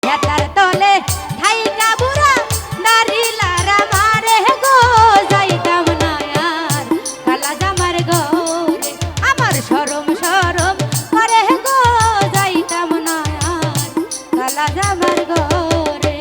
খেতার তলে ঠাইটা বুড়া দাঁড়িলারা মারে গো যাইতাম না আর কালা জামার ঘরে আমার শরম শরম করে গো যাইতাম না আর কালা জামার ঘরে।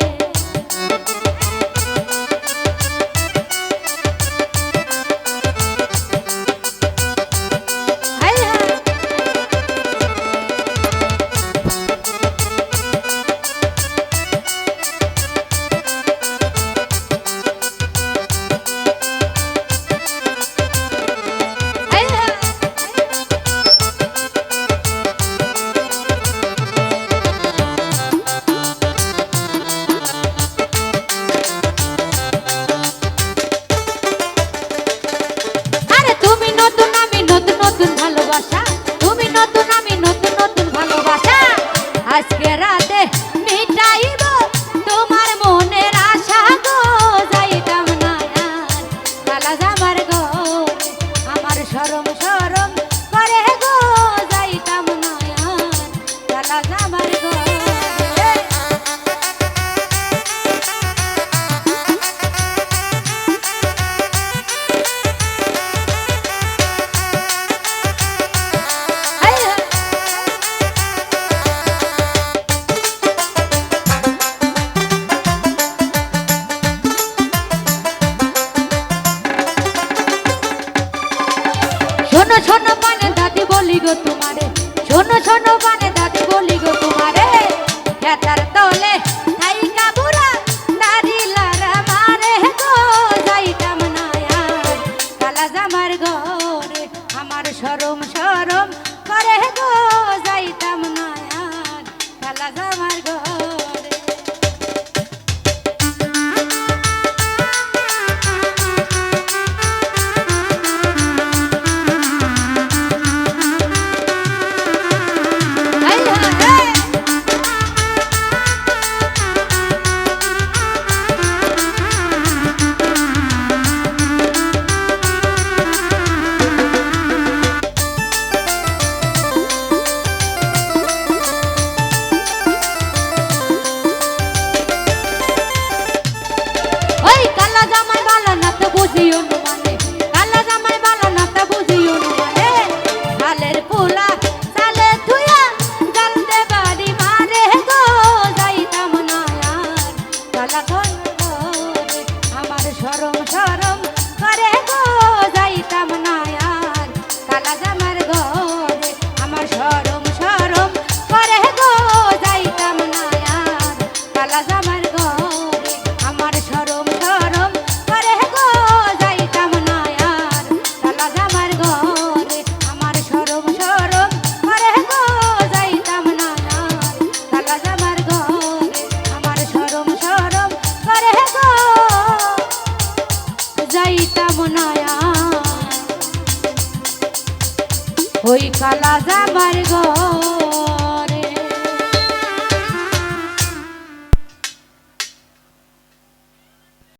আজকে রাতে মিটাইব তোমার মনের আশা গো যাইতাম না আর কালা জামার ঘরে আমার শরম শরম করে গো যাইতাম না আর কালা জামার ঘরে। শোনো শোনো পানে দাদি বলি গো তোমারে, শোনো শোনো পানে দাদি বলি গো তোমারে, খেতার তলে ঠাইকা বুড়া দাঁড়িলারা মারে গো যাইতাম না আর কালা জামার ঘরে আমার শরম শরম করে গো যাইতাম না আর কালা জামার ঘরে। ওই কালা জামার ঘরে।